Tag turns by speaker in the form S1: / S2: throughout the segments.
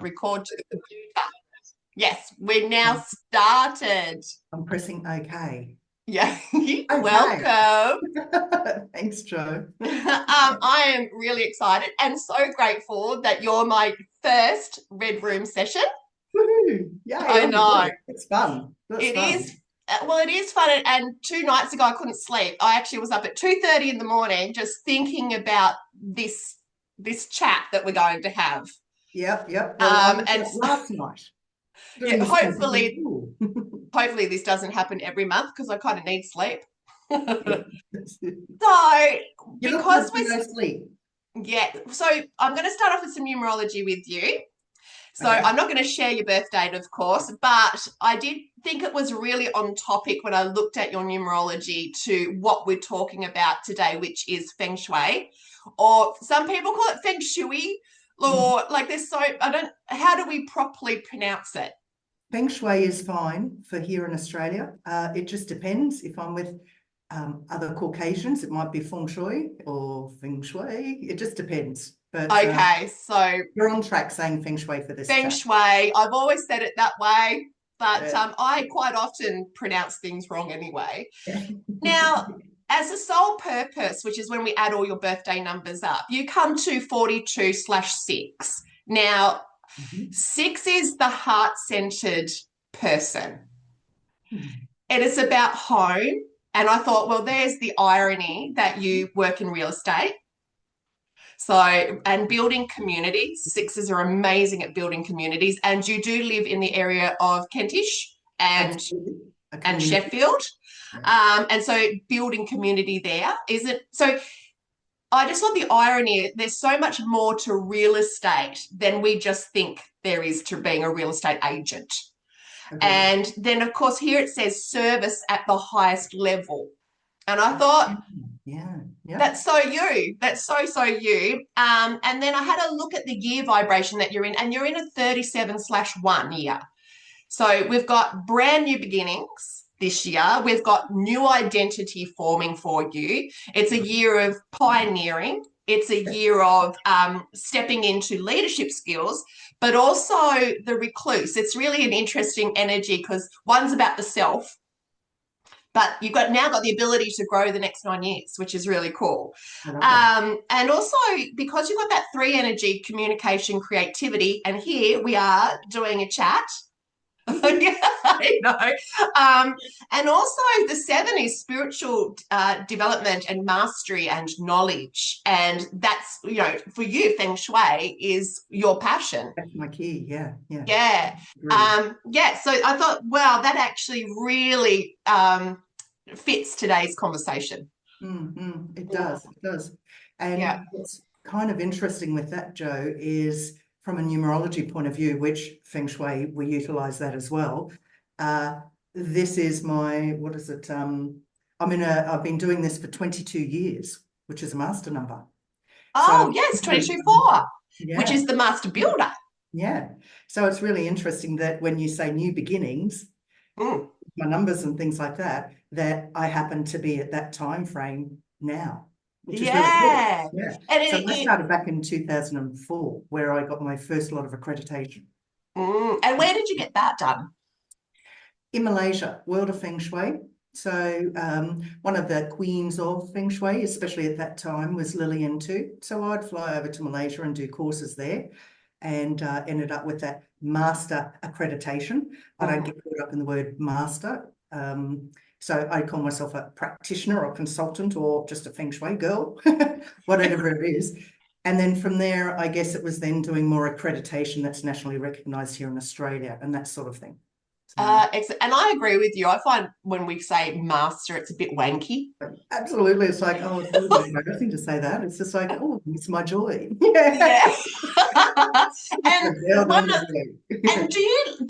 S1: record to the computer. Yes, we're now started.
S2: I'm pressing OK.
S1: Yeah,
S2: Okay.
S1: welcome.
S2: Thanks, Joe.
S1: I am really excited and so grateful that you're my first Red Room session.
S2: Woohoo. Yay,
S1: I
S2: on the
S1: know.
S2: board. It's fun. That's
S1: It
S2: fun.
S1: is, well, it is fun. And 2 nights ago, I couldn't sleep. I actually was up at 2:30 in the morning just thinking about this chat that we're going to have.
S2: Yep. Well, I was
S1: And
S2: up last night doing
S1: yeah,
S2: the same thing.
S1: hopefully this doesn't happen every month because I kind of need sleep.
S2: Yeah.
S1: So
S2: You look good
S1: because
S2: for no sleep.
S1: so I'm going to start off with some numerology with you. So
S2: Okay.
S1: I'm not going to share your birth date, of course, but I did think it was really on topic when I looked at your numerology to what we're talking about today, which is Feng Shui, or some people call it Feng Shui,
S2: Mhm.
S1: or like there's so, how do we properly pronounce it?
S2: Feng Shui is fine for here in Australia. It just depends. If I'm with other Caucasians, it might be Feng Shui or Feng Shui. It just depends. But
S1: Okay, so
S2: you're on track saying Feng Shui for this
S1: Feng
S2: chat.
S1: Shui, I've always said it that way, but
S2: Yeah.
S1: I quite often pronounce things wrong anyway. Now, as a sole purpose, which is when we add all your birthday numbers up, you come to 42/6. Now,
S2: Mhm.
S1: 6 is the heart-centered person.
S2: Mhm.
S1: It is about home. And I thought, well, there's the irony that you work in real estate. So, and building communities. Sixes are amazing at building communities. And you do live in the area of Kentish
S2: Absolutely. A
S1: and
S2: community.
S1: Sheffield.
S2: Yeah.
S1: And so building community there isn't so I just love the irony. There's so much more to real estate than we just think there is to being a real estate agent.
S2: Agreed.
S1: And then, of course, here it says service at the highest level. And I thought,
S2: Yeah. Yeah.
S1: that's so you. That's so you. And then I had a look at the year vibration that you're in, and you're in a 37/1 year. So we've got brand new beginnings this year. We've got new identity forming for you. It's a year of pioneering. It's a year of stepping into leadership skills, but also the recluse. It's really an interesting energy because one's about the self, but you've got now got the ability to grow the next 9 years, which is really cool.
S2: I love that.
S1: And also because you've got that 3 energy, communication, creativity, and here we are doing a chat. I know. And also the 7 is spiritual development and mastery and knowledge. And that's, for you, Feng Shui is your passion.
S2: That's my key. Yeah. Yeah.
S1: Yeah.
S2: Agreed.
S1: Yeah. So I thought, wow, that actually really fits today's conversation.
S2: It does. It does.
S1: Yeah.
S2: And what's kind of interesting with that, Joe, is from a numerology point of view, which Feng Shui, we utilize that as well. This is my, what is it? I've been doing this for 22 years, which is a master number.
S1: Oh,
S2: So,
S1: yes, 22/4, which
S2: yeah,
S1: is the master builder.
S2: yeah. So it's really interesting that when you say new beginnings,
S1: Mm.
S2: my numbers and things like that, that I happen to be at that time frame now, which is really cool.
S1: Yeah.
S2: Yeah.
S1: And
S2: So I started back in 2004, where I got my first lot of accreditation.
S1: and where did you get that done?
S2: In Malaysia, World of Feng Shui. So one of the queens of Feng Shui, especially at that time, was Lillian too. So I'd fly over to Malaysia and do courses there, and ended up with that master accreditation. I don't get caught up in the word master. So I call myself a practitioner or consultant or just a Feng Shui girl, whatever it is. And then from there, I guess it was then doing more accreditation that's nationally recognised here in Australia and that sort of thing. So,
S1: And I agree with you. I find when we say master, it's a bit wanky.
S2: absolutely. It's like, oh, it's really embarrassing to say that. It's just like, oh, it's my joy. Yeah.
S1: Yeah. and
S2: Down
S1: one
S2: under
S1: and do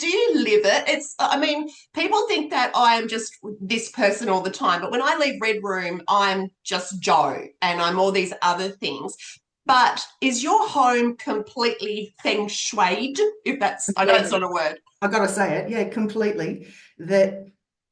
S1: you live it? I mean, people think that I am just this person all the time, but when I leave Red Room, I'm just Joe and I'm all these other things. But is your home completely feng shuied? If that's, I know it's not a word.
S2: I got to say it, yeah, completely. That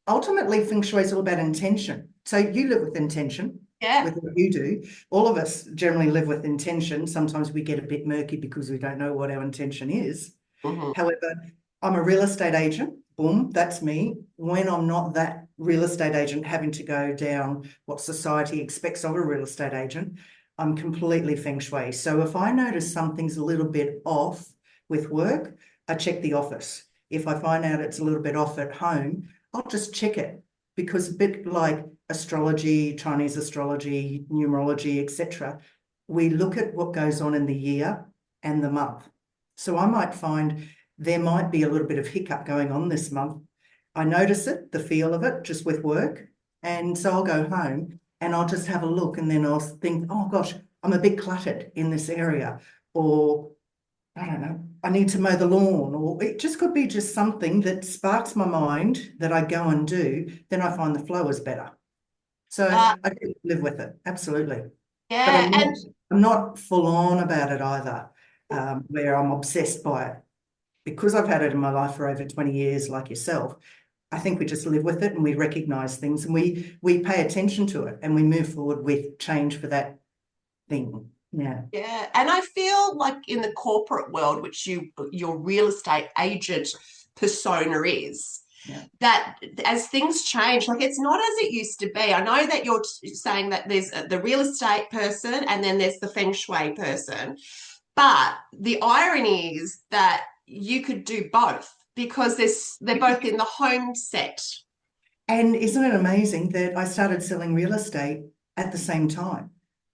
S2: ultimately Feng Shui is all about intention. So you live with intention
S1: Yeah.
S2: with what you do. All of us generally live with intention. Sometimes we get a bit murky because we don't know what our intention is.
S1: Mhm.
S2: However, I'm a real estate agent. Boom, that's me. When I'm not that real estate agent having to go down what society expects of a real estate agent, I'm completely feng shui. So if I notice something's a little bit off with work, I check the office. If I find out it's a little bit off at home, I'll just check it, because a bit like astrology, Chinese astrology, numerology, etc., we look at what goes on in the year and the month. So I might find there might be a little bit of hiccup going on this month. I notice it, the feel of it, just with work. And so I'll go home and I'll just have a look, and then I'll think, oh gosh, I'm a bit cluttered in this area. Or I don't know, I need to mow the lawn, or it just could be just something that sparks my mind that I go and do. Then I find the flow is better. So
S1: Uh,
S2: I can live with it, absolutely. But
S1: yeah, and
S2: I'm not full on about it either, where I'm obsessed by it. Because I've had it in my life for over 20 years, like yourself, I think we just live with it and we recognize things, and we pay attention to it and we move forward with change for that thing. Yeah.
S1: yeah, and I feel like in the corporate world, which your real estate agent persona is,
S2: Yeah.
S1: that as things change, like it's not as it used to be. I know that you're saying that there's the real estate person and then there's the feng shui person, but the irony is that you could do both because they're both in the home set.
S2: And isn't it amazing that I started selling real estate at the same time?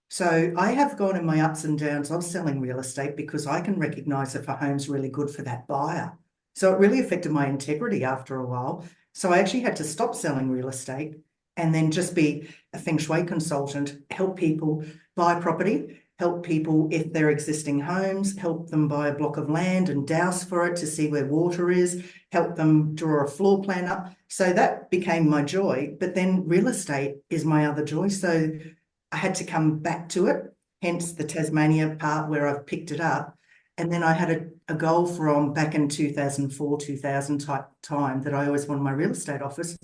S2: So I have gone in my ups and downs of selling real estate because I can recognize if a home's really good for that buyer. So it really affected my integrity after a while. So I actually had to stop selling real estate and then just be a feng shui consultant, help people buy property, help people if they're existing homes, help them buy a block of land and douse for it to see where water is, help them draw a floor plan up. So that became my joy. But then real estate is my other joy. So I had to come back to it, hence the Tasmania part where I've picked it up. And then I had a goal from back in 2004, 2000 type time that I always wanted my real estate office.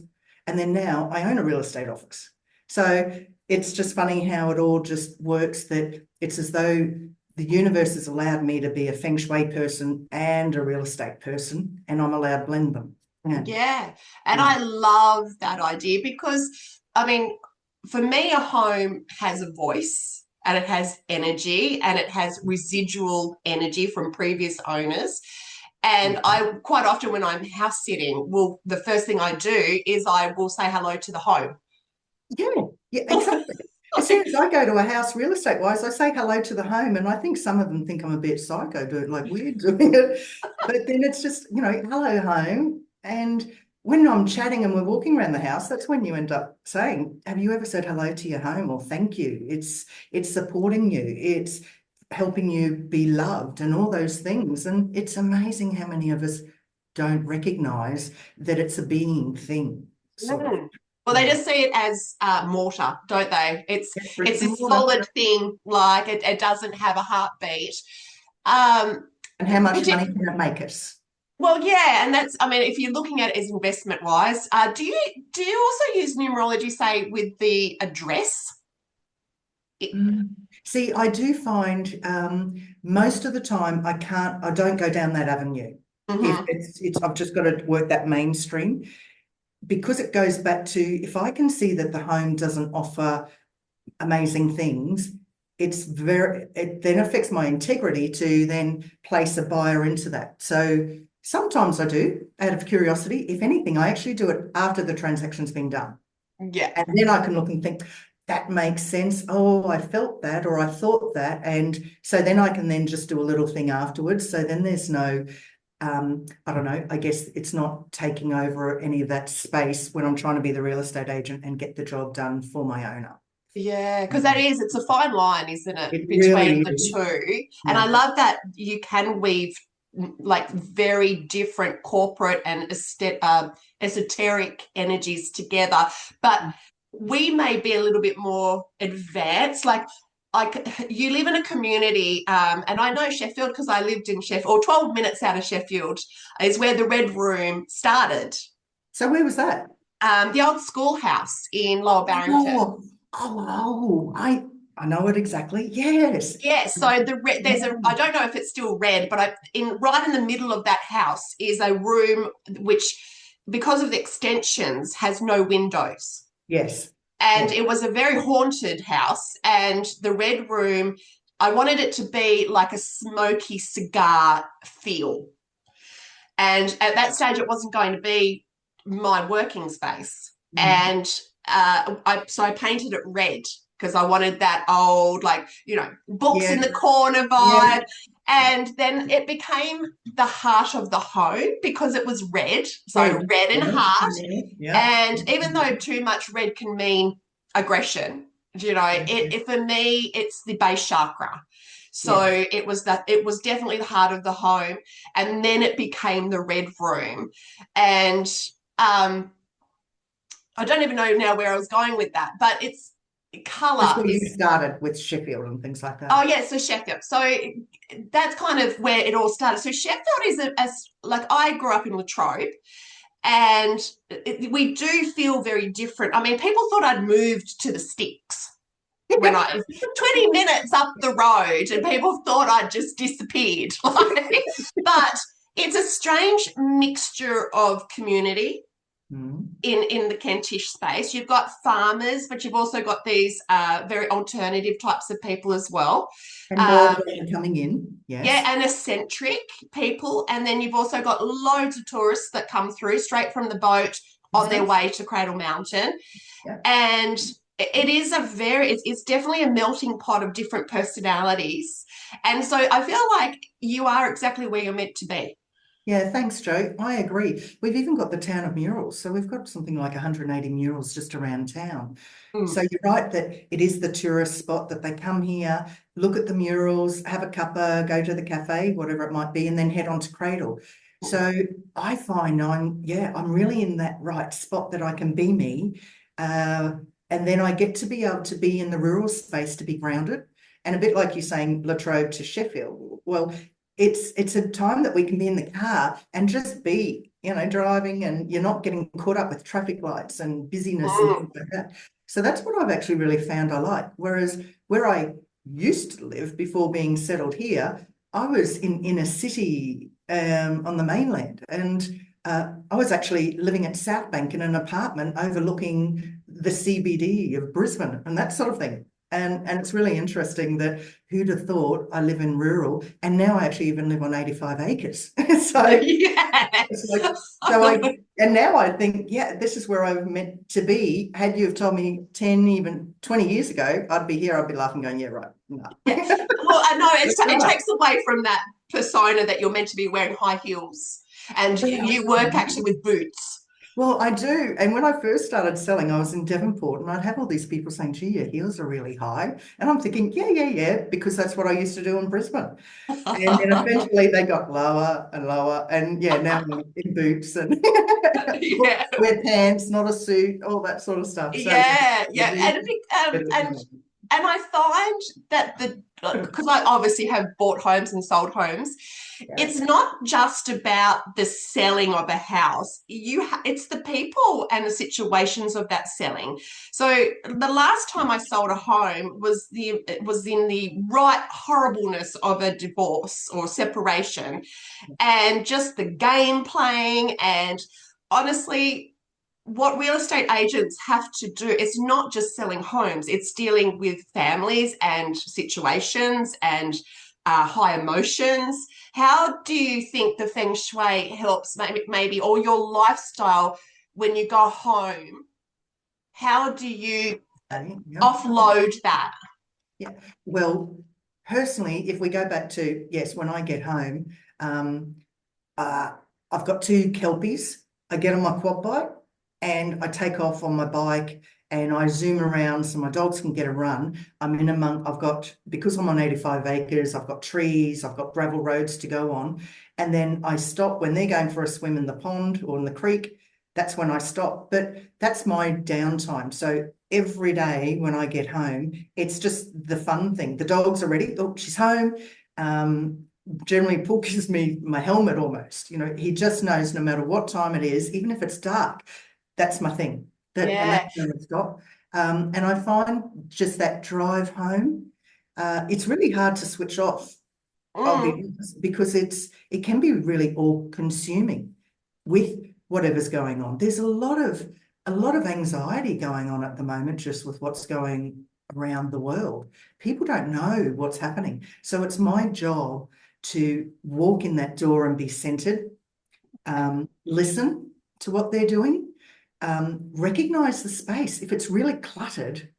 S2: And then now I own a real estate office. So it's just funny how it all just works, that it's as though the universe has allowed me to be a feng shui person and a real estate person, and I'm allowed to blend them. Yeah.
S1: Yeah. And
S2: Yeah.
S1: I love that idea because, I mean, for me, a home has a voice and it has energy and it has residual energy from previous owners. And I quite often, when I'm house sitting, will the first thing I do is I will say hello to the home.
S2: Yeah, yeah, exactly. As soon as I go to a house real estate wise, I say hello to the home, and I think some of them think I'm a bit psycho, doing like weird doing it. But then it's just, hello home. And when I'm chatting and we're walking around the house, that's when you end up saying, have you ever said hello to your home or thank you? It's supporting you, it's helping you be loved and all those things. And it's amazing how many of us don't recognize that it's a being thing, sort of.
S1: Mm. Well, they
S2: Yeah.
S1: just see it as mortar, don't they? It's
S2: Yeah, bricks
S1: it's
S2: and
S1: this
S2: mortar.
S1: solid thing, like it doesn't have a heartbeat. Um,
S2: And how much
S1: but
S2: money can it make us?
S1: well, yeah, and that's, I mean, if you're looking at it as investment wise, do you also use numerology, say, with the address? It,
S2: See, I do find most of the time I don't go down that avenue. If
S1: mhm.
S2: I've just got to work that mainstream, because it goes back to, if I can see that the home doesn't offer amazing things, it then affects my integrity to then place a buyer into that. So sometimes I do out of curiosity. If anything, I actually do it after the transaction's been done.
S1: Yeah.
S2: And then I can look and think, that makes sense. Oh, I felt that, or I thought that. And so then I can then just do a little thing afterwards. So then there's no, I don't know, I guess it's not taking over any of that space when I'm trying to be the real estate agent and get the job done for my owner.
S1: Yeah, because
S2: Mm.
S1: it's a fine line, isn't it,
S2: It
S1: between
S2: really
S1: the
S2: is.
S1: two? And
S2: Yeah.
S1: I love that you can weave like very different corporate and esoteric energies together, but we may be a little bit more advanced. Like you live in a community, and I know Sheffield because I lived in Sheffield, or 12 minutes out of Sheffield is where the Red Room started.
S2: So where was that?
S1: The old schoolhouse in Lower Barrington.
S2: Oh, oh, I I know it exactly. Yes.
S1: Yeah, so the red, there's a, I don't know if it's still red, but right in the middle of that house is a room which, because of the extensions, has no windows.
S2: Yes.
S1: And
S2: Yeah.
S1: it was a very haunted house. And the red room, I wanted it to be like a smoky cigar feel. And at that stage, it wasn't going to be my working space.
S2: Mm.
S1: And so I painted it red because I wanted that old, like, books
S2: Yeah.
S1: in the corner
S2: Yeah.
S1: vibe. And then it became the heart of the home because it was red. So
S2: Red.
S1: red and
S2: Yeah.
S1: heart.
S2: Yeah.
S1: And even though too much red can mean aggression, for me, it's the base chakra. So
S2: Yes.
S1: it was definitely the heart of the home. And then it became the red room. And um, I don't even know now where I was going with that, but it's
S2: Just
S1: color
S2: where you
S1: is,
S2: started with Sheffield and things like
S1: oh
S2: that.
S1: yeah, so Sheffield. So that's kind of where it all started. So Sheffield is like I grew up in Latrobe, and we do feel very different. I mean, people thought I'd moved to the sticks when I was 20 minutes up the road, and people thought I'd just disappeared. But it's a strange mixture of community
S2: Mm.
S1: in the Kentish space. You've got farmers, but you've also got these very alternative types of people as well.
S2: And more
S1: Um,
S2: women coming in.
S1: yeah,
S2: Yes.
S1: and eccentric people. And then you've also got loads of tourists that come through straight from the boat on their
S2: Visitors.
S1: way to Cradle Mountain.
S2: Yeah.
S1: And it is it's definitely a melting pot of different personalities. And so I feel like you are exactly where you're meant to be.
S2: Yeah, thanks, Joe. I agree. We've even got the town of murals. So we've got something like 180 murals just around town.
S1: Mm.
S2: So you're right that it is the tourist spot that they come here, look at the murals, have a cuppa, go to the cafe, whatever it might be, and then head on to Cradle. So I find I'm really in that right spot that I can be me. Uh, and then I get to be able to be in the rural space to be grounded. And a bit like you're saying, Latrobe to Sheffield. Well, it's a time that we can be in the car and just be, driving, and you're not getting caught up with traffic lights and busyness and
S1: Mm.
S2: things like that. So that's what I've actually really found I like. Whereas where I used to live before being settled here, I was in a city on the mainland, and I was actually living at South Bank in an apartment overlooking the CBD of Brisbane and that sort of thing. And it's really interesting that who'd have thought I live in rural, and now I actually even live on 85 acres. So it's
S1: Yes.
S2: like, and now I think, yeah, this is where I'm meant to be. Had you have told me 10, even 20 years ago, I'd be here, I'd be laughing, going, yeah, right. No.
S1: Yeah. Well, I know it
S2: Right.
S1: takes away from that persona that you're meant to be wearing high heels and you work actually with boots.
S2: Well, I do. And when I first started selling, I was in Devonport, and I'd have all these people saying, gee, your heels are really high. And I'm thinking, yeah, yeah, yeah, because that's what I used to do in Brisbane. And then eventually they got lower and lower. And yeah, now I'm in boots and
S1: Yeah.
S2: wear pants, not a suit, all that sort of stuff. So
S1: Yeah,
S2: yeah,
S1: yeah, and a big,
S2: bit of a
S1: and I find that because I obviously have bought homes and sold homes,
S2: yeah.
S1: it's not just about the selling of a house. It's the people and the situations of that selling. So the last time I sold a home it was in the right horribleness of a divorce or separation, and just the game playing. And honestly, what real estate agents have to do, it's not just selling homes, it's dealing with families and situations and high emotions. How do you think the Feng Shui helps maybe or your lifestyle when you go home? How do you
S2: Okay, yeah.
S1: offload that?
S2: Yeah. Well, personally, if we go back to, yes, when I get home, um, uh, I've got two Kelpies. I get on my quad bike and I take off on my bike and I zoom around so my dogs can get a run. Because I'm on 85 acres, I've got trees, I've got gravel roads to go on. And then I stop when they're going for a swim in the pond or in the creek. That's when I stop. But that's my downtime. So every day when I get home, it's just the fun thing. The dogs are ready. Oh, she's home. Generally Paul gives me my helmet almost. He just knows no matter what time it is, even if it's dark, that's my thing. And
S1: Yeah.
S2: that's where I stop. And I find just that drive home, it's really hard to switch off. I'll be
S1: Mm.
S2: honest, because it can be really all consuming with whatever's going on. There's a lot of anxiety going on at the moment just with what's going around the world. People don't know what's happening. So it's my job to walk in that door and be centered, listen to what they're doing, recognize the space. If it's really cluttered,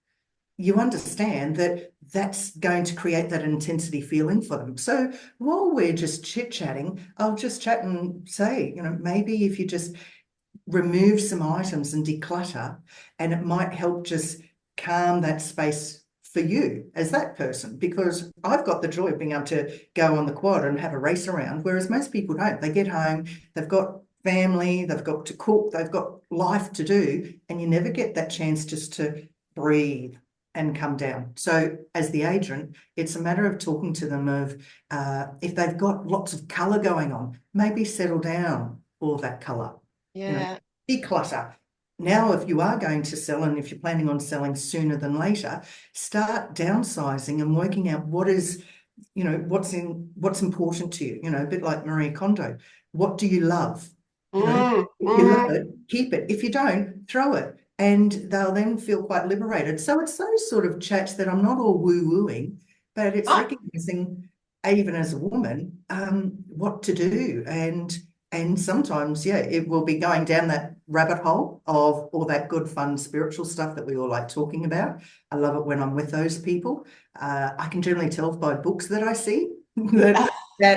S2: you understand that that's going to create that intensity feeling for them. So while we're just chit-chatting, I'll just chat and say, maybe if you just remove some items and declutter, and it might help just calm that space for you as that person, because I've got the joy of being able to go on the quad and have a race around, whereas most people don't. They get home, they've got family, they've got to cook, they've got life to do, and you never get that chance just to breathe and come down. So as the agent, it's a matter of talking to them of if they've got lots of colour going on, maybe settle down all that colour,
S1: Yeah.
S2: declutter. Now, if you are going to sell and if you're planning on selling sooner than later, start downsizing and working out what's important to you, a bit like Marie Kondo. What do you love?
S1: Mm.
S2: If you love
S1: Mm.
S2: it, keep it. If you don't, throw it. And they'll then feel quite liberated. So it's those sort of chats that I'm not all woo-wooing, but it's
S1: Oh,
S2: recognizing, even as a woman, what to do. And sometimes, yeah, it will be going down that rabbit hole of all that good, fun, spiritual stuff that we all like talking about. I love it when I'm with those people. I can generally tell by books that I see that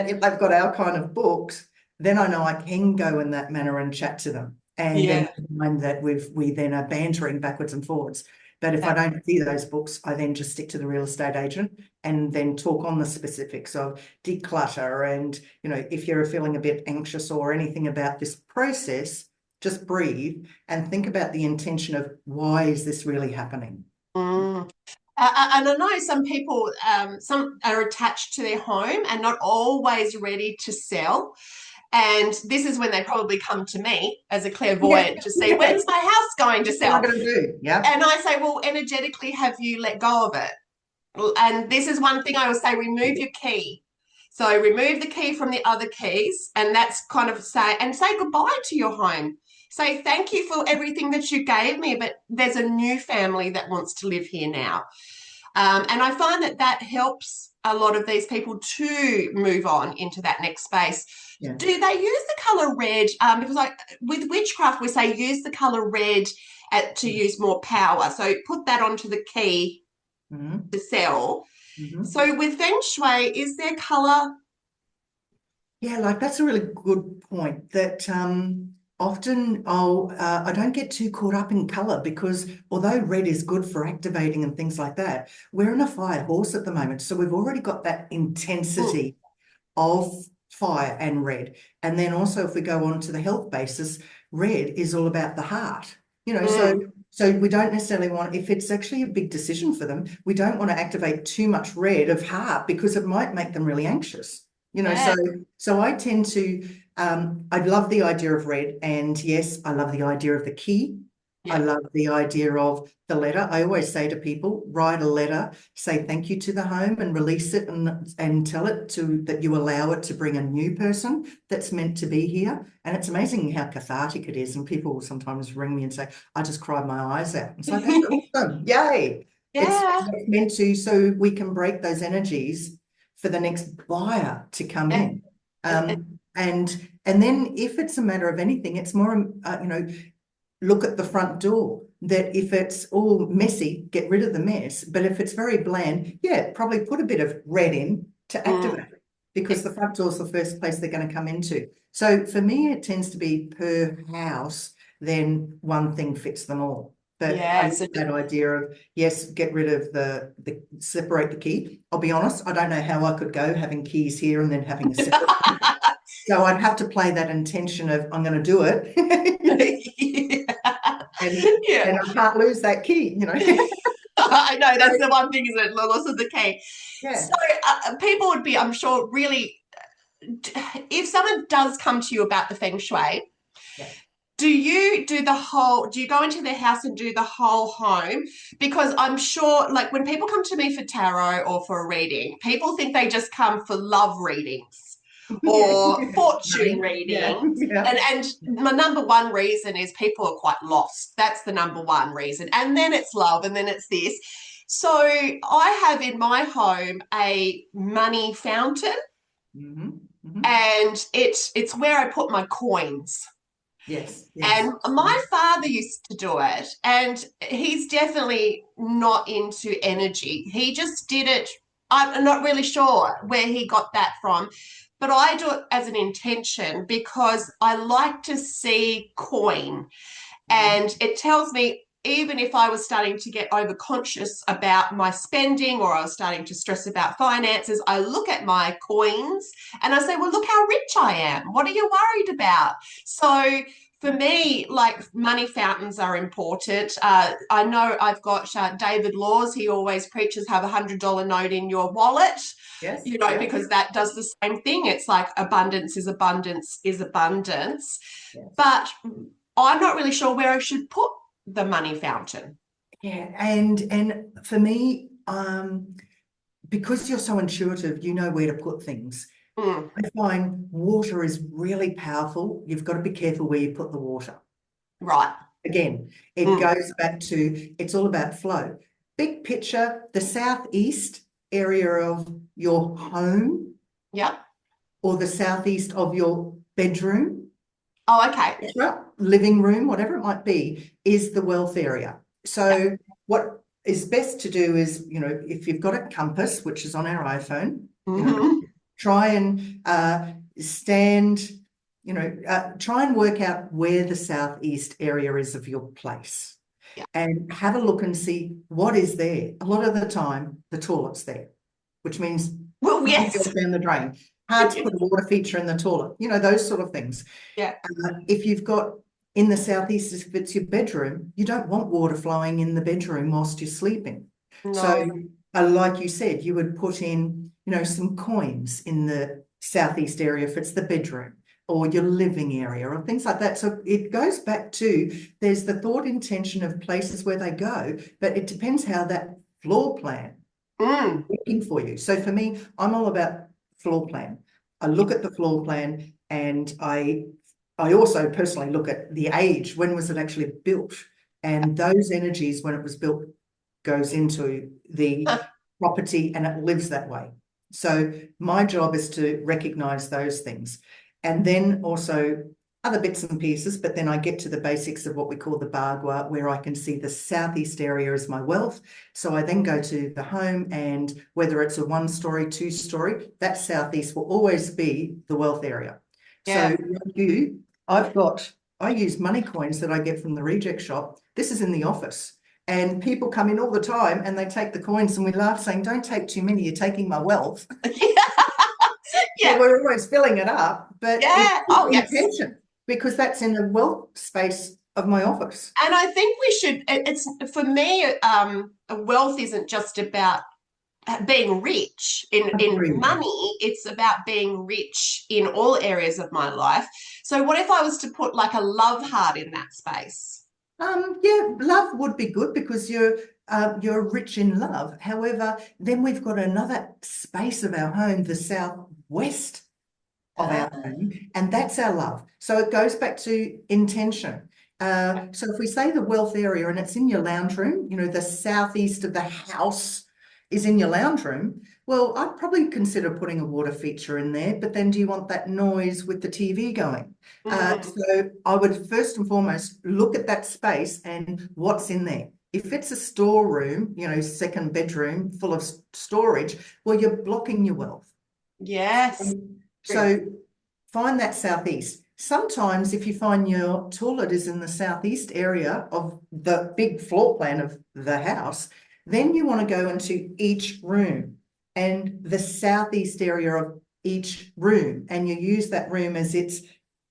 S2: if they've got our kind of books, then I know I can go in that manner and chat to them. And then
S1: yeah.
S2: find that we then are bantering backwards and forwards. But if I don't see those books, I then just stick to the real estate agent and then talk on the specifics of declutter. And, if you're feeling a bit anxious or anything about this process, just breathe and think about the intention of why is this really happening?
S1: Mm. And I know some people, some are attached to their home and not always ready to sell. And this is when they probably come to me as a
S2: Yeah,
S1: clairvoyant to see
S2: yeah.
S1: when's my house going to
S2: What am I
S1: sell.
S2: going to do? Yeah.
S1: And I say, well, energetically, have you let go of it? And this is one thing I would say, remove your key. So remove the key from the other keys, and that's kind of say goodbye to your home. Say thank you for everything that you gave me, but there's a new family that wants to live here now. And I find that that helps a lot of these people to move on into that next space.
S2: Yeah.
S1: Do they use the color red? Because with witchcraft, we say use the color red to use more power. So put that onto the key
S2: Mm-hmm.
S1: to sell.
S2: Mm-hmm.
S1: So with Feng Shui, is there color?
S2: Yeah, like that's a really good point that often I don't get too caught up in color because although red is good for activating and things like that, we're in a fire horse at the moment. So we've already got that
S1: Mm,
S2: intensity of fire and red. And then also if we go on to the health basis, red is all about the heart. So
S1: mm,
S2: so we don't necessarily want, if it's actually a big decision for them, we don't want to activate too much red of heart because it might make them really anxious.
S1: yeah,
S2: So I tend to I love the idea of red, and yes, I love the idea of the key. I
S1: yeah.
S2: love the idea of the letter. I always say to people, write a letter, say thank you to the home and release it and tell it to that you allow it to bring a new person that's meant to be here. And it's amazing how cathartic it is. And people will sometimes ring me and say, I just cried my eyes out. It's like, that's awesome. Yay. It's
S1: Yeah.
S2: meant to, so we can break those energies for the next buyer to come
S1: Yeah.
S2: in. And then if it's a matter of anything, it's more, look at the front door. That if it's all messy, get rid of the mess. But if it's very bland, yeah, probably put a bit of red in to
S1: Mm,
S2: activate it because the front door is the first place they're going to come into. So for me, it tends to be per house, then one thing fits them all. But I
S1: yeah.
S2: love that idea of, yes, get rid of the separate the key. I'll be honest, I don't know how I could go having keys here and then having a separate. So I'd have to play that intention of I'm going to do it. and
S1: Yeah.
S2: and I can't lose that key.
S1: I know
S2: So,
S1: that's the one thing, isn't it? Loss of the key.
S2: yeah,
S1: So people would be, I'm sure, really, if someone does come to you about the Feng Shui,
S2: yeah.
S1: Do you do you go into their house and do the whole home? Because I'm sure, like when people come to me for tarot or for a reading, people think they just come for love readings
S2: Yeah,
S1: or
S2: yeah.
S1: fortune
S2: Money. Yeah,
S1: readings.
S2: yeah.
S1: And my number one reason is people are quite lost. That's the number one reason. And then it's love, and then it's this. So I have in my home a money fountain,
S2: Hmm. Hmm.
S1: and it's where I put my coins.
S2: Yes,
S1: And
S2: yes.
S1: my father used to do it, and he's definitely not into energy. He just did it. I'm not really sure where he got that from, but I do it as an intention because I like to see coin.
S2: Mhm.
S1: And it tells me, even if I was starting to get overconscious about my spending or I was starting to stress about finances, I look at my coins and I say, well, look how rich I am. What are you worried about? So for me, like money fountains are important. I know I've got David Laws. He always preaches have $100 note in your wallet,
S2: Yes,
S1: you know,
S2: yeah,
S1: because that does the same thing. It's like abundance is abundance is abundance.
S2: yes.
S1: But I'm not really sure where I should put the money fountain.
S2: Yeah, and for me, because you're so intuitive, you know where to put things.
S1: Mm,
S2: I find water is really powerful. You've got to be careful where you put the water.
S1: right.
S2: Again, it
S1: Mm,
S2: goes back to it's all about flow. Big picture, the southeast area of your home
S1: yep.
S2: or the southeast of your bedroom,
S1: Oh, okay.
S2: living room, whatever it might be, is the wealth area.
S1: Yep.
S2: So what is best to do is, if you've got a compass, which is on our iPhone,
S1: Hmm.
S2: try and stand, try and work out where the southeast area is of your place
S1: Yep.
S2: and have a look and see what is there. A lot of the time, the toilet's there, which means
S1: Well,
S2: money
S1: yes.
S2: goes down the drain. Hard to put a water feature in the toilet, those sort of things.
S1: Yeah.
S2: If you've got in the southeast, if it's your bedroom, you don't want water flowing in the bedroom whilst you're sleeping. So,
S1: No.
S2: like you said, you would put in, some coins in the southeast area if it's the bedroom or your living area or things like that. So it goes back to there's the thought intention of places where they go, but it depends how that floor plan
S1: Mm.
S2: working for you. So for me, I'm all about floor plan. I look at the floor plan and I also personally look at the age. When was it actually built? And those energies, when it was built, goes into the property and it lives that way. So my job is to recognize those things. And then also other bits and pieces, but then I get to the basics of what we call the Bagua, where I can see the southeast area as my wealth. So I then go to the home, and whether it's a 1-story, 2-story, that southeast will always be the wealth area. So
S1: Yeah.
S2: like I use money coins that I get from the reject shop. This is in the office. And people come in all the time and they take the coins and we laugh saying, don't take too many, you're taking my wealth. Well,
S1: Yeah.
S2: we're always filling it up, but it's
S1: Yeah. Oh, yes.
S2: intention because that's in the wealth space of my office.
S1: And I think we should, it's for me, wealth isn't just about being rich in
S2: Agreed.
S1: money, it's about being rich in all areas of my life. So what if I was to put like a love heart in that space?
S2: Yeah, love would be good because you're rich in love. However, then we've got another space of our home, the southwest of
S1: Ah,
S2: our home, and that's our love. So it goes back to intention. So if we say the wealth area and it's in your lounge room, the southeast of the house is in your lounge room, well, I'd probably consider putting a water feature in there, but then do you want that noise with the TV going?
S1: mm,
S2: So I would first and foremost look at that space and what's in there. If it's a storeroom, second bedroom full of storage, well, you're blocking your wealth.
S1: yes.
S2: So find that southeast. Sometimes if you find your toilet is in the southeast area of the big floor plan of the house, then you want to go into each room and the southeast area of each room, and you use that room as its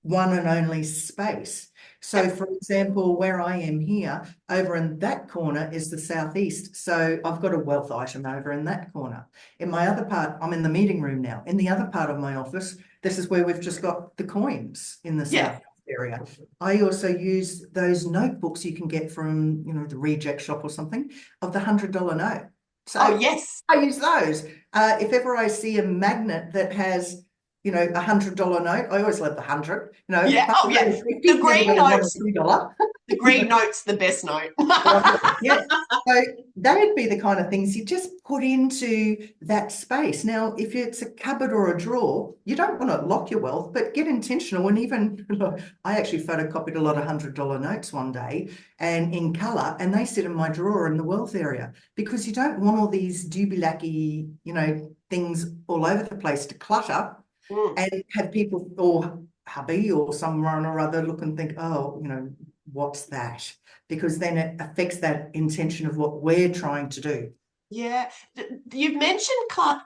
S2: one and only space. So for example, where I am here, over in that corner is the southeast. So I've got a wealth item over in that corner. In my other part, I'm in the meeting room now. In the other part of my office, this is where we've just got the coins in the
S1: Yeah.
S2: south area. I also use those notebooks you can get from, the reject shop or something of the $100 note.
S1: Oh,
S2: So
S1: yes.
S2: I use those. If ever I see a magnet that has, $100 note, I always love the 100,
S1: Yeah. Oh, yeah. The
S2: never
S1: green
S2: got a $1 or
S1: notes,
S2: $2.
S1: the green note's the best note.
S2: Yeah. So that'd be the kind of things you just put into that space. Now, if it's a cupboard or a drawer, you don't want to lock your wealth, but get intentional. And even I actually photocopied a lot of $100 notes one day and in color, and they sit in my drawer in the wealth area because you don't want all these dooby-lacky, things all over the place to clutter
S1: Mm.
S2: and have people or hubby or someone or other look and think, oh, what's that? Because then it affects that intention of what we're trying to do.
S1: Yeah. You've mentioned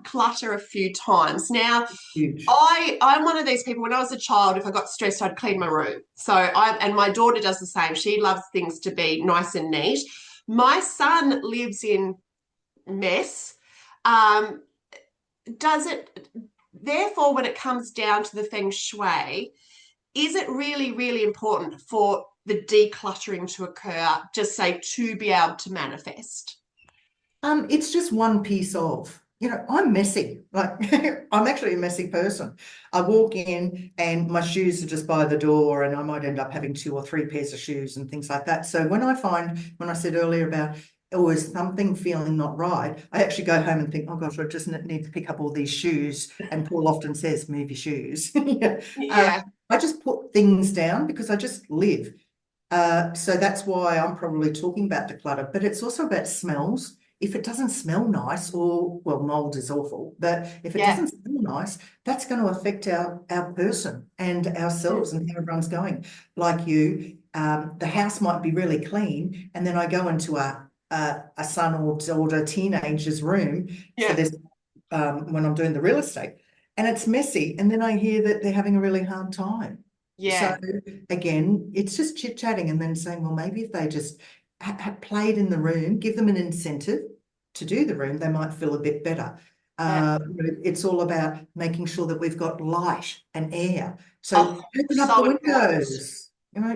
S1: clutter a few times. Now,
S2: Huge.
S1: I'm one of these people, when I was a child, if I got stressed, I'd clean my room. And my daughter does the same. She loves things to be nice and neat. My son lives in mess. Um, does it, therefore, when it comes down to the Feng Shui, is it really, really important for the decluttering to occur, just say, to be able to manifest?
S2: It's just one piece of, I'm messy. Like I'm actually a messy person. I walk in and my shoes are just by the door and I might end up having 2 or 3 pairs of shoes and things like that. So when I said earlier about, oh, is something feeling not right, I actually go home and think, oh gosh, I just need to pick up all these shoes. And Paul often says, move your shoes. Yeah.
S1: Yeah,
S2: I just put things down because I just live. So that's why I'm probably talking about declutter, but it's also about smells. If it doesn't smell nice, or well, mold is awful, but if it
S1: yeah.
S2: doesn't smell nice, that's going to affect our person and ourselves and how everyone's going. Like you, the house might be really clean, and then I go into a son or daughter teenager's room for
S1: Yeah,
S2: this when I'm doing the real estate, and it's messy, and then I hear that they're having a really hard time. So
S1: yeah,
S2: again, it's just chit-chatting and then saying, well, maybe if they just played in the room, give them an incentive to do the room, they might feel a bit better.
S1: yeah.
S2: It's all about making sure that we've got light and air. So
S1: Oh,
S2: open up the
S1: so important.
S2: windows,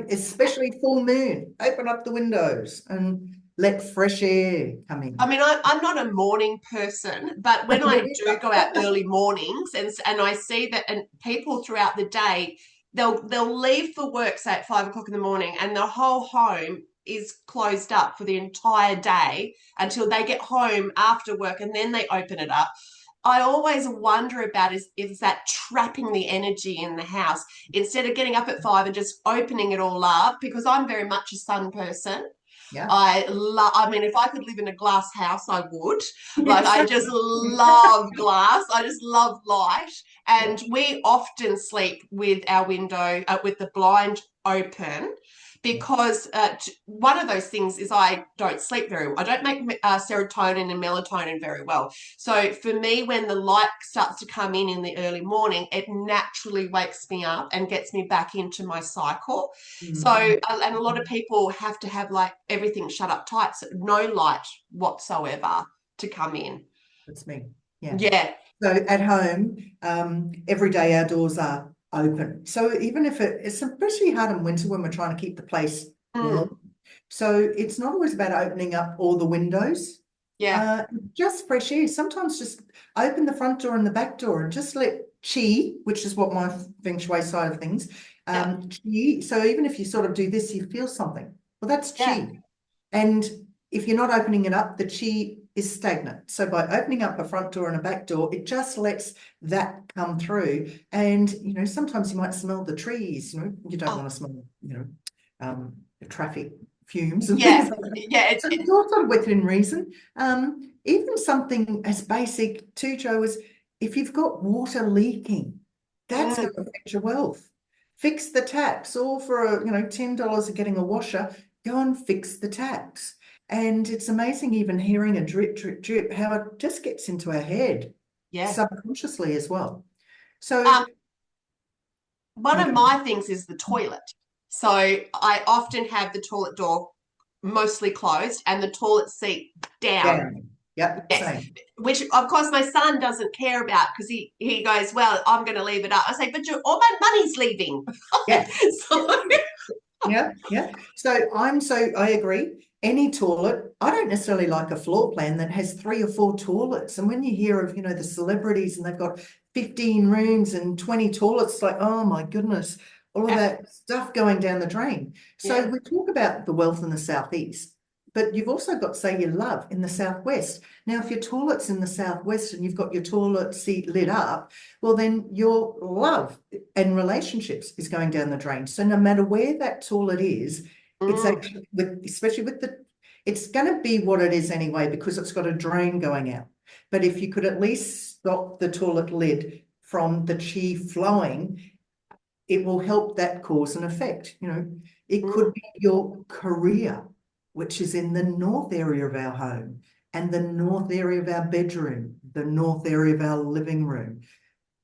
S2: especially full moon, open up the windows and let fresh air come
S1: I
S2: in.
S1: mean, I'm not a morning person, but when I do go out early mornings and I see that and people throughout the day, they'll leave for work, say at 5 o'clock in the morning, and the whole home is closed up for the entire day until they get home after work and then they open it up. I always wonder about is that trapping the energy in the house instead of getting up at 5 and just opening it all up, because I'm very much a sun person.
S2: Yeah.
S1: I mean, if I could live in a glass house, I would. Like, I just
S2: Exactly.
S1: love glass. I just love light.
S2: Yeah.
S1: And we often sleep with our window, with the blind open,
S2: Yeah.
S1: because one of those things is I don't sleep very well. I don't make serotonin and melatonin very well. So for me, when the light starts to come in the early morning, it naturally wakes me up and gets me back into my cycle. So,
S2: Mhm.
S1: and a lot of people have to have like everything shut up tight, so no light whatsoever to come in.
S2: That's me. Yeah.
S1: Yeah,
S2: So at home, every day our doors are open. So even if it's especially hard in winter when we're trying to keep the place
S1: mm,
S2: warm. So it's not always about opening up all the windows.
S1: yeah,
S2: Uh, just fresh air. Sometimes just open the front door and the back door and just let chi, which is what my Feng Shui side of things,
S1: yeah,
S2: chi. So even if you sort of do this, you feel something. Well, that's
S1: yeah,
S2: chi. And if you're not opening it up, the chi is stagnant. So by opening up a front door and a back door, it just lets that come through. And, sometimes you might smell the trees, you don't
S1: oh,
S2: want to smell, the traffic fumes and
S1: yeah,
S2: things like that.
S1: yeah.
S2: So it's all sort of within reason. Even something as basic too, Joe, is if you've got water leaking, that's
S1: Mm,
S2: going to affect your wealth. Fix the taps, all for $10 of getting a washer. Go and fix the taps. And it's amazing even hearing a drip, drip, drip, how it just gets into our head
S1: yeah.
S2: subconsciously as well. So,
S1: Um, one of
S2: okay,
S1: my things is the toilet. So I often have the toilet door mostly closed and the toilet seat down.
S2: down. Yep,
S1: Yes,
S2: same.
S1: which of course my son doesn't care about because he goes, well, I'm going to leave it up. I say, but all my money's leaving.
S2: Yeah.
S1: So
S2: Yeah, yeah. So I agree. Any toilet, I don't necessarily like a floor plan that has 3 or 4 toilets. And when you hear of, the celebrities and they've got 15 rooms and 20 toilets, it's like, oh my goodness, all of that stuff going down the drain. So
S1: yeah.
S2: we talk about the wealth in the southeast, but you've also got, say, your love in the southwest. Now, if your toilet's in the southwest and you've got your toilet seat lit up, well, then your love and relationships is going down the drain. So no matter where that toilet is, it's
S1: Mm,
S2: actually especially with it's going to be what it is anyway because it's got a drain going out. But if you could at least stop the toilet lid from the chi flowing, it will help that cause and effect. It could
S1: mm,
S2: be your career, which is in the north area of our home and the north area of our bedroom, the north area of our living room.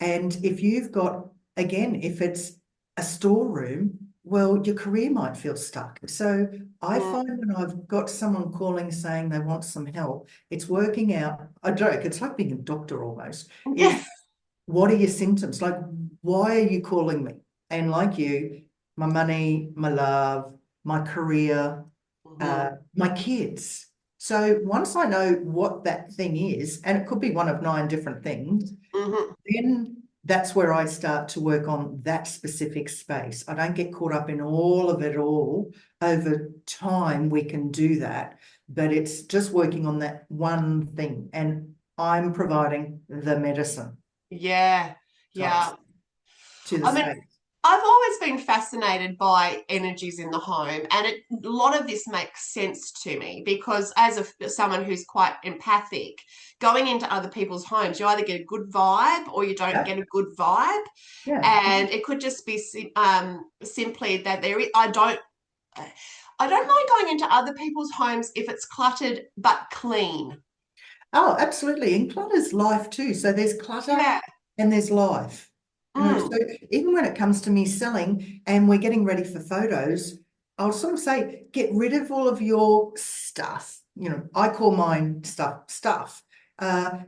S2: And if you've got, again, if it's a storeroom, well, your career might feel stuck. So I
S1: mm.
S2: find when I've got someone calling saying they want some help, it's working out, I joke, it's like being a doctor almost,
S1: Yeah.
S2: is what are your symptoms? Like, why are you calling me? And like you, my money, my love, my career,
S1: Mhm,
S2: my kids. So once I know what that thing is, and it could be one of 9 different things,
S1: mhm.
S2: then that's where I start to work on that specific space. I don't get caught up in all of it all. Over time, we can do that, but it's just working on that one thing. And I'm providing the medicine
S1: Yeah.
S2: types
S1: Yeah.
S2: to the
S1: I mean,
S2: space.
S1: I've always been fascinated by energies in the home, and a lot of this makes sense to me because, as someone who's quite empathic, going into other people's homes, you either get a good vibe or you don't
S2: Yeah,
S1: get a good vibe,
S2: yeah.
S1: and it could just be simply that I don't mind going into other people's homes if it's cluttered but clean.
S2: Oh, absolutely. And clutter's life too. So there's clutter
S1: Yeah.
S2: and there's life. So
S1: Mm.
S2: even when it comes to me selling and we're getting ready for photos, I'll sort of say, get rid of all of your stuff. I call mine stuff.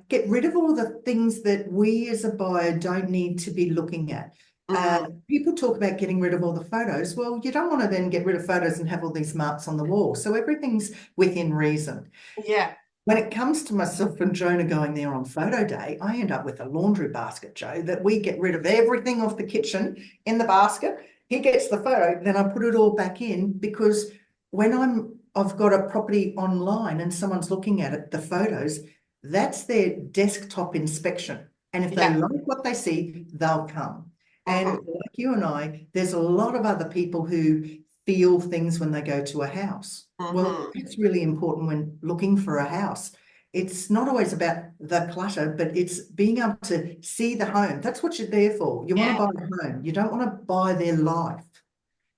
S2: Get rid of all the things that we as a buyer don't need to be looking at.
S1: Mm.
S2: People talk about getting rid of all the photos. Well, you don't want to then get rid of photos and have all these marks on the wall. So everything's within reason.
S1: Yeah.
S2: When it comes to myself and Jonah going there on photo day, I end up with a laundry basket, Joe, that we get rid of everything off the kitchen in the basket. He gets the photo, then I put it all back in because when I've got a property online and someone's looking at it, the photos, that's their desktop inspection. And if they
S1: Yeah.
S2: like what they see, they'll come. And
S1: Mhm.
S2: like you and I, there's a lot of other people who feel things when they go to a house. Well,
S1: Mhm.
S2: it's really important when looking for a house. It's not always about the clutter, but it's being able to see the home. That's what you're there for. You want to
S1: Yeah.
S2: buy a home. You don't want to buy their life.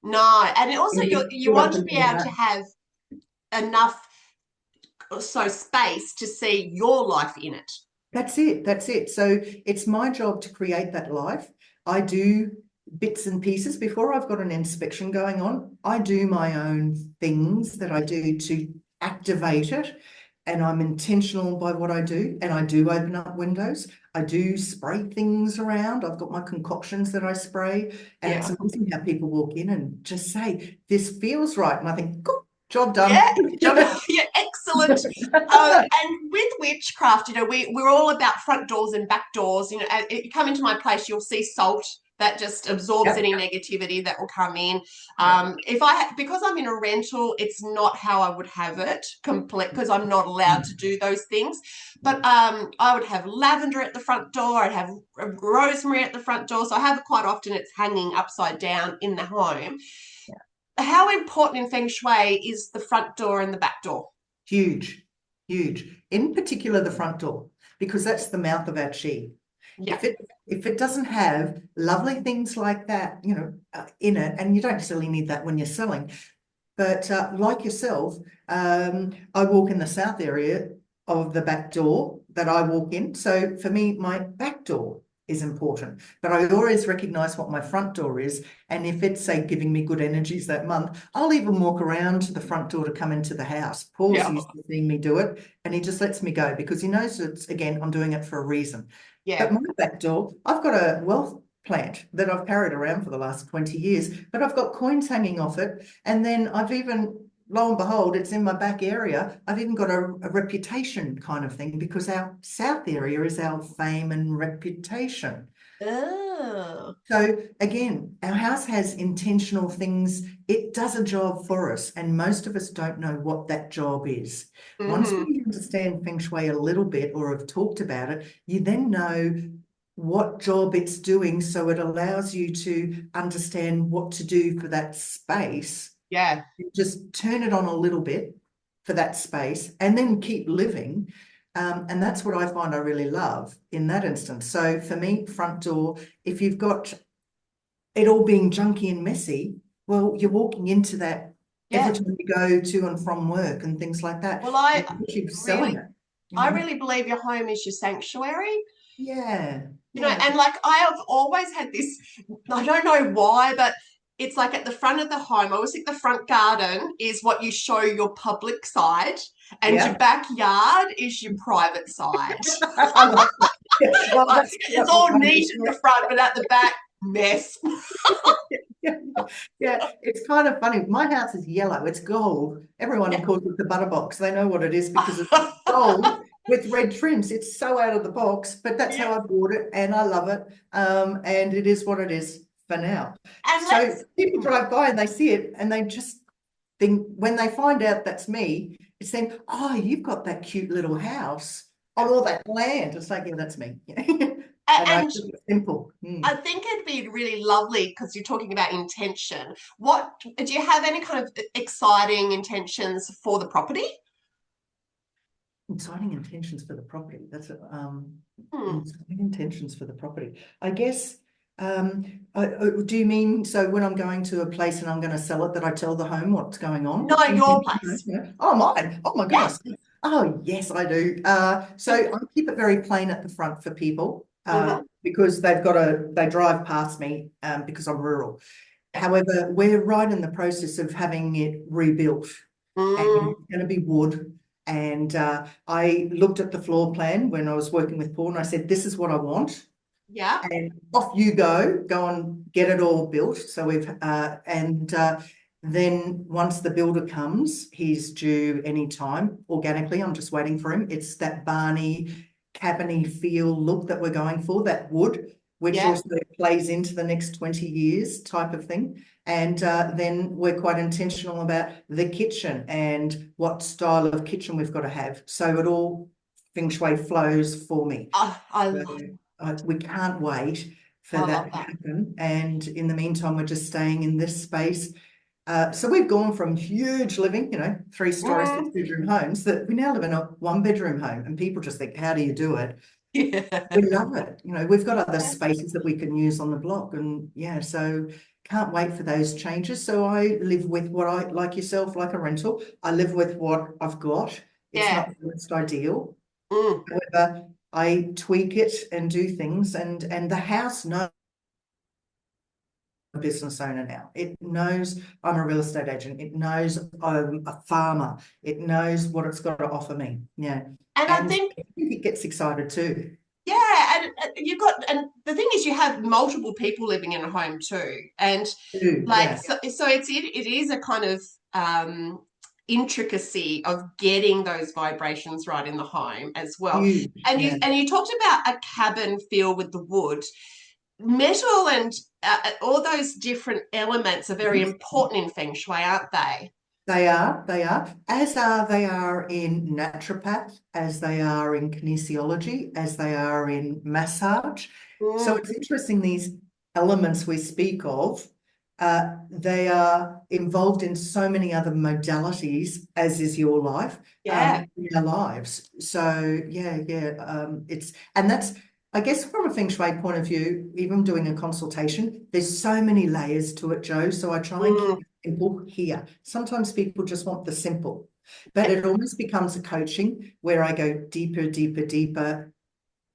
S1: No, and also
S2: You
S1: you
S2: get
S1: you
S2: caught
S1: want
S2: up
S1: to
S2: in
S1: be
S2: all
S1: able to
S2: that.
S1: have enough space to see your life in it.
S2: That's it. That's it. So it's my job to create that life. I do bits and pieces before I've got an inspection going on. I do my own things that I do to activate it. And I'm intentional by what I do. And I do open up windows. I do spray things around. I've got my concoctions that I spray. And it's
S1: Yeah.
S2: amazing how people walk in and just say, this feels right. And I think, cool, job done.
S1: Yeah, yeah, excellent. And with witchcraft, we're all about front doors and back doors. If you come into my place, you'll see salt that just absorbs
S2: Yep.
S1: any negativity that will come in.
S2: Yep.
S1: Because I'm in a rental, it's not how I would have it complete because I'm not allowed to do those things. But I would have lavender at the front door. I'd have rosemary at the front door. So I have it quite often. It's hanging upside down in the home. How important in Feng Shui is the front door and the back door?
S2: Huge, huge. In particular, the front door, because that's the mouth of our chi.
S1: Yeah,
S2: If it doesn't have lovely things like that, in it, and you don't necessarily need that when you're selling, but like yourself, I walk in the south area of the back door that I walk in. So for me, my back door is important. But I always recognize what my front door is. And if it's, say, giving me good energies that month, I'll even walk around to the front door to come into the house. Paul's
S1: Yeah.
S2: used to seeing me do it, and he just lets me go because he knows it's, again, I'm doing it for a reason. But
S1: Yeah.
S2: my back door, I've got a wealth plant that I've carried around for the last 20 years, but I've got coins hanging off it. And then I've even, lo and behold, it's in my back area. I've even got a reputation kind of thing because our south area is our fame and reputation.
S1: Oh.
S2: So again, our house has intentional things. It does a job for us, and most of us don't know what that job is. Once
S1: Mm-hmm.
S2: we understand Feng Shui a little bit or have talked about it, you then know what job it's doing. So it allows you to understand what to do for that space.
S1: Yeah.
S2: Just turn it on a little bit for that space and then keep living. And that's what I find I really love in that instance. So for me, front door, if you've got it all being junky and messy, well, you're walking into that every
S1: Yeah.
S2: time you go to and from work and things like that.
S1: Well,
S2: And you're selling
S1: really,
S2: it, you
S1: I
S2: know?
S1: really believe your home is your sanctuary.
S2: Yeah,
S1: You know,
S2: yeah,
S1: and like I have always had this, I don't know why, but it's like at the front of the home, I always think the front garden is what you show your public side, and your
S2: yeah.
S1: backyard is your private side.
S2: I like that. Yeah, well,
S1: Like
S2: that's
S1: it's
S2: what
S1: all
S2: mine is.
S1: neat at the front, but at the back, mess.
S2: Yeah, yeah, it's kind of funny. My house is yellow, it's gold. Everyone
S1: Yeah.
S2: calls it the butterbox. They know what it is because it's gold with red trims. It's so out of the box, but that's
S1: Yeah.
S2: how I bought it and I love it. And it is what it is for now.
S1: And
S2: So
S1: let's,
S2: people drive by and they see it and they just think, when they find out that's me, it's then, oh, you've got that cute little house on all that land. It's like, yeah, that's me. And I
S1: and
S2: keep it simple. Mm.
S1: I think it'd be really lovely because you're talking about intention. What do you have any kind of exciting intentions for the property?
S2: Exciting intentions for the property. That's
S1: Hmm.
S2: exciting intentions for the property. I guess. Do you mean so when I'm going to a place and I'm going to sell it that I tell the home what's going on?
S1: No,
S2: Do you
S1: your
S2: mean?
S1: place.
S2: Yeah. Oh, mine. Oh my
S1: Yeah.
S2: goodness. Oh yes, I do. So I keep it very plain at the front for people
S1: Mhm.
S2: because they drive past me because I'm rural. However, we're right in the process of having it rebuilt and
S1: Mm,
S2: it's going to be wood. And I looked at the floor plan when I was working with Paul and I said, this is what I want.
S1: yeah.
S2: And off you go and get it all built. So then once the builder comes, he's due anytime organically. I'm just waiting for him. It's that Barney cabiny feel look that we're going for, that wood, which
S1: Yeah.
S2: also plays into the next 20 years type of thing. And then we're quite intentional about the kitchen and what style of kitchen we've got to have. So it all feng shui flows for me. So, we can't wait for
S1: I
S2: that
S1: love
S2: to
S1: that.
S2: happen. And in the meantime, we're just staying in this space. So we've gone from huge living, 3-story,
S1: Mm,
S2: 6-bedroom homes that we now live in a 1-bedroom home. And people just think, how do you do it?
S1: yeah.
S2: We love it. We've got other spaces that we can use on the block. And yeah, so can't wait for those changes. So I live with what I, like yourself, like a rental. I live with what I've got. It's
S1: Yeah.
S2: not the most ideal.
S1: Mm,
S2: However, I tweak it and do things, and the house knows I'm a business owner now. It knows I'm a real estate agent. It knows I'm a farmer. It knows what it's got to offer me. Yeah,
S1: and I
S2: and
S1: think,
S2: I think it gets excited too.
S1: yeah, and you've got, and the thing is, you have multiple people living in a home too, and
S2: Too,
S1: like,
S2: yeah,
S1: so it is a kind of intricacy of getting those vibrations right in the home as well.
S2: huge.
S1: And
S2: Yeah,
S1: you talked about a cabin feel with the wood. Metal and all those different elements are very
S2: yes.
S1: important in Feng Shui, aren't they?
S2: They are, as are they are in naturopath, as they are in kinesiology, as they are in massage. So
S1: Mm,
S2: it's interesting, these elements we speak of, they are involved in so many other modalities, as is your life,
S1: yeah,
S2: in our lives. So and that's, I guess from a Feng Shui point of view, even doing a consultation, there's so many layers to it, Joe. So I try and keep
S1: mm,
S2: simple here. Sometimes people just want the simple, but it almost becomes a coaching where I go deeper, deeper, deeper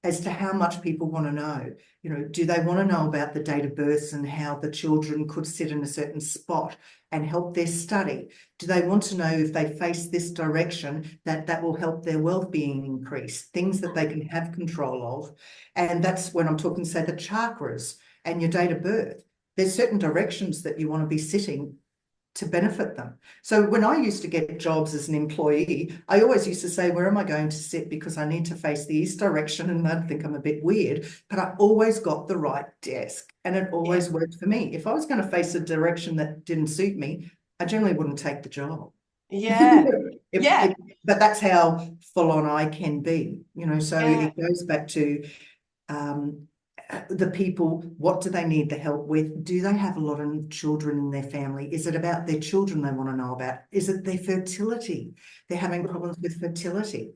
S2: as to how much people want to know. You know, do they want to know about the date of births and how the children could sit in a certain spot and help their study? Do they want to know if they face this direction, that will help their wealth being increased, things that they can have control of? And that's when I'm talking, say, the chakras and your date of birth. There's certain directions that you want to be sitting to benefit them. So when I used to get jobs as an employee, I always used to say, where am I going to sit? Because I need to face the east direction, and they'd think I'm a bit weird, but I always got the right desk, and it always worked for me. If I was going to face a direction that didn't suit me, I generally wouldn't take the job.
S1: Yeah. Yeah.
S2: But that's how full on I can be, you know, so
S1: Yeah.
S2: it goes back to the people. What do they need the help with? Do they have a lot of children in their family? Is it about their children they want to know about? Is it their fertility? They're having problems with fertility.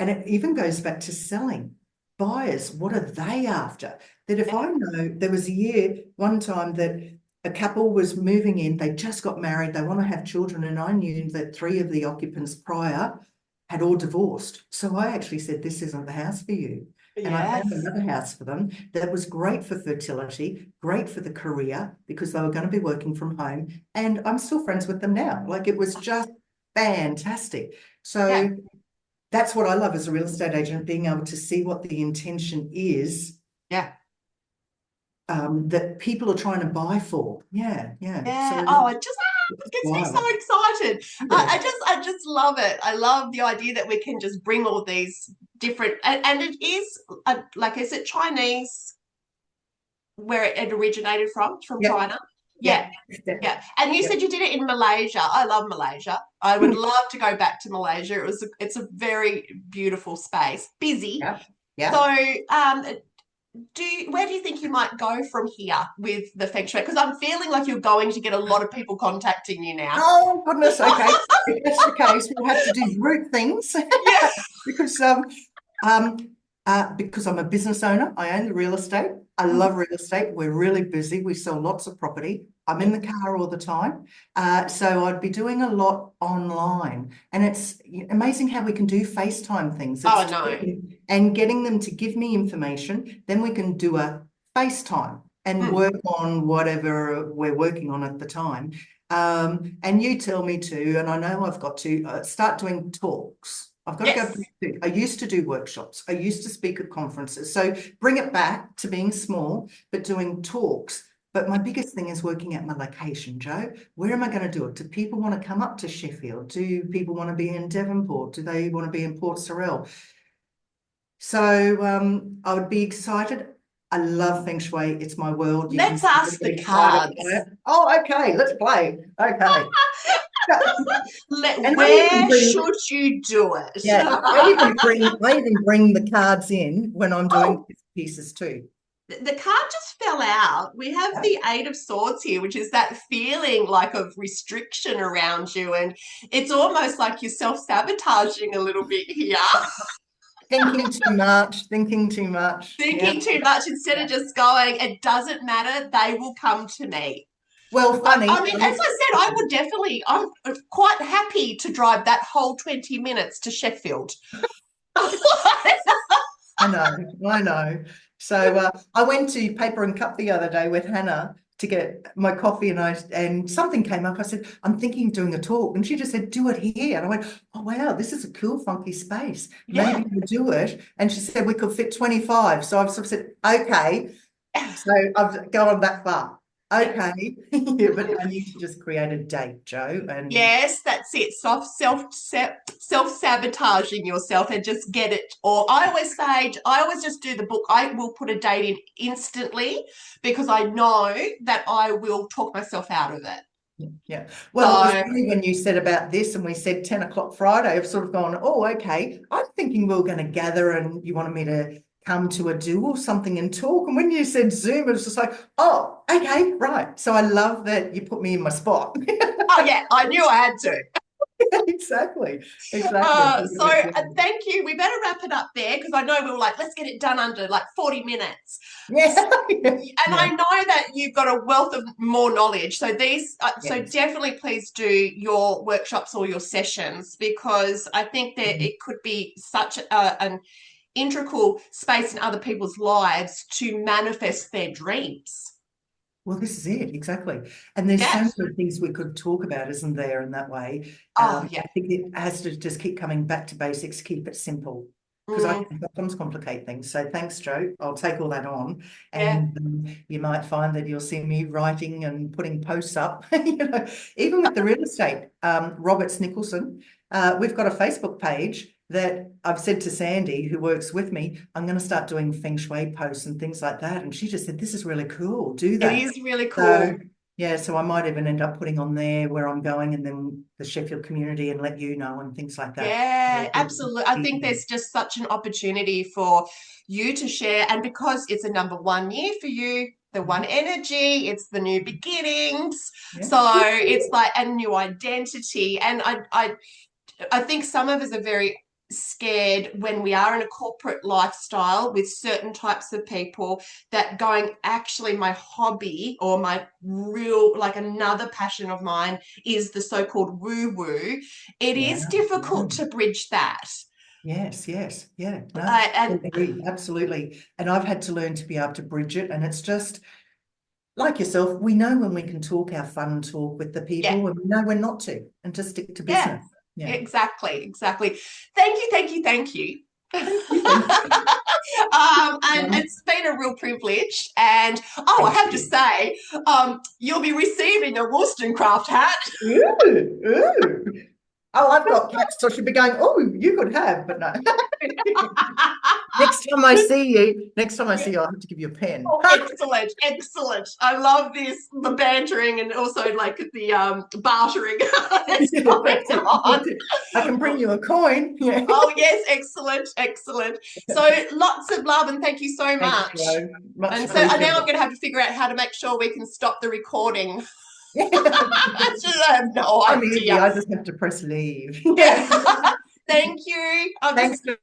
S2: And it even goes back to selling. Buyers, what are they after? That if I know, there was a year, one time, that a couple was moving in, they just got married, they want to have children, and I knew that 3 of the occupants prior had all divorced. So I actually said, this isn't the house for you. And I
S1: Yes.
S2: found another house for them that was great for fertility, great for the career, because they were going to be working from home. And I'm still friends with them now. Like, it was just fantastic. So
S1: Yeah.
S2: that's what I love as a real estate agent, being able to see what the intention is
S1: Yeah.
S2: that people are trying to buy for. Yeah.
S1: Yeah.
S2: So
S1: Oh, it just gets me so
S2: wow.
S1: excited.
S2: Yeah.
S1: I just love it. I love the idea that we can just bring all these different, and it is like, is it Chinese where it originated from
S2: Yep.
S1: China? Yeah.
S2: Yep.
S1: Yeah. And you
S2: Yep.
S1: said you did it in Malaysia. I love Malaysia. I would love to go back to Malaysia. It's a very beautiful space, busy.
S2: Yeah. Yeah.
S1: So, where do you think you might go from here with the Feng Shui? Because I'm feeling like you're going to get a lot of people contacting you now.
S2: Oh goodness. Okay. If that's the case, we'll have to do group things
S1: Yeah.
S2: because because I'm a business owner. I own the real estate. I love real estate. We're really busy. We sell lots of property. I'm in the car all the time. So I'd be doing a lot online. And it's amazing how we can do FaceTime things.
S1: Oh,
S2: It's
S1: no.
S2: and getting them to give me information. Then we can do a FaceTime and work on whatever we're working on at the time. And you tell me to, and I know I've got to start doing talks. I've got to go
S1: Yes.
S2: back to, I used to do workshops. I used to speak at conferences. So bring it back to being small, but doing talks. But my biggest thing is working at my location, Joe. Where am I going to do it? Do people want to come up to Sheffield? Do people want to be in Devonport? Do they want to be in Port Sorell? So I would be excited. I love Feng Shui. It's my world. You can
S1: Let's ask
S2: get
S1: the
S2: excited by
S1: cards.
S2: it. Oh, okay. Let's play. Okay. And I even
S1: Where
S2: bring,
S1: should you do it?
S2: yeah, I even bring the cards in when I'm doing
S1: Oh,
S2: pieces too.
S1: the card just fell out. We have
S2: Yeah.
S1: the Eight of Swords here, which is that feeling like of restriction around you. And it's almost like you're self-sabotaging a little bit here.
S2: Thinking too much, thinking too much. Yeah.
S1: Thinking too much instead of just going, it doesn't matter, they will come to me.
S2: Well, funny.
S1: I mean, as I said, I would definitely, I'm quite happy to drive that whole 20 minutes to Sheffield.
S2: I know. So I went to Paper and Cup the other day with Hannah to get my coffee, and something came up. I said, I'm thinking of doing a talk, and she just said, do it here. And I went, oh wow, this is a cool, funky space.
S1: Yeah.
S2: Maybe we'll do it. And she said we could fit 25. So I've sort of said, okay. So I've gone that far. Okay, yeah, but I need to just create a date, Joe. And
S1: Yes, that's it. Self-sabotaging yourself and just get it. Or I always just do the book. I will put a date in instantly because I know that I will talk myself out of it.
S2: yeah. Well, it was
S1: So
S2: funny when you said about this and we said 10 o'clock Friday. I've sort of gone, oh, okay. I'm thinking we are going to gather and you wanted me to come to a do or something and talk. And when you said Zoom, it was just like, oh, okay, right. So I love that you put me in my spot.
S1: oh yeah, I knew I had to.
S2: Exactly.
S1: Thank you. We better wrap it up there because I know we were like, let's get it done under like 40 minutes.
S2: Yeah.
S1: And I know that you've got a wealth of more knowledge. So so
S2: Yes.
S1: definitely please do your workshops or your sessions because I think that it could be such an integral space in other people's lives to manifest their dreams.
S2: Well, this is it, exactly. And there's so
S1: Yes.
S2: many things we could talk about, isn't there, in that way?
S1: Oh, yeah.
S2: I think it has to just keep coming back to basics, keep it simple, because I
S1: Mm,
S2: can sometimes complicate things. So thanks, Joe. I'll take all that on.
S1: yeah.
S2: And you might find that you'll see me writing and putting posts up, you know, even with the real estate. Roberts Nicholson, we've got a Facebook page that I've said to Sandy, who works with me, I'm going to start doing Feng Shui posts and things like that. And she just said, this is really cool. Do
S1: It
S2: that.
S1: is really
S2: So,
S1: cool.
S2: yeah, so I might even end up putting on there where I'm going and then the Sheffield community and let you know and things like that.
S1: Yeah, absolutely. I think there's just such an opportunity for you to share. And because it's a number 1 year for you, the one energy, it's the new beginnings.
S2: Yeah.
S1: So it's like a new identity. And I think some of us are very scared when we are in a corporate lifestyle with certain types of people that going, actually, my hobby or my real, like another passion of mine is the so-called woo-woo. It
S2: Yeah.
S1: is difficult to bridge that.
S2: Yes, yes, yeah, no, I
S1: And
S2: agree, absolutely. And I've had to learn to be able to bridge it. And it's just like yourself, we know when we can talk our fun talk with the
S1: yeah,
S2: people and we know when not to and just stick to
S1: yeah,
S2: business. Yeah.
S1: exactly, exactly. Thank you, thank you, thank you.
S2: Thank you. Thank you.
S1: And it's been a real privilege. And oh, I
S2: Thank
S1: have to
S2: you.
S1: say, you'll be receiving a Wollstonecraft hat.
S2: Ooh, ooh. Oh, I've got cats, so I should be going, oh, you could have, but no. Next time I see you, I'll have to give you a pen.
S1: Oh, excellent, excellent. I love this, the bantering and also like the bartering that's going
S2: That's it.
S1: on.
S2: That's it. I can bring you a coin. Yeah.
S1: Oh, yes, excellent, excellent. So lots of love and thank you so
S2: Thanks,
S1: much.
S2: Joe. Much
S1: And so now I'm
S2: appreciated.
S1: going to have to figure out how to make sure we can stop the recording.
S2: Yeah.
S1: I have no
S2: I'm easy.
S1: idea.
S2: I just have to press leave.
S1: Yeah. Thank you. I'm just
S2: Thanks.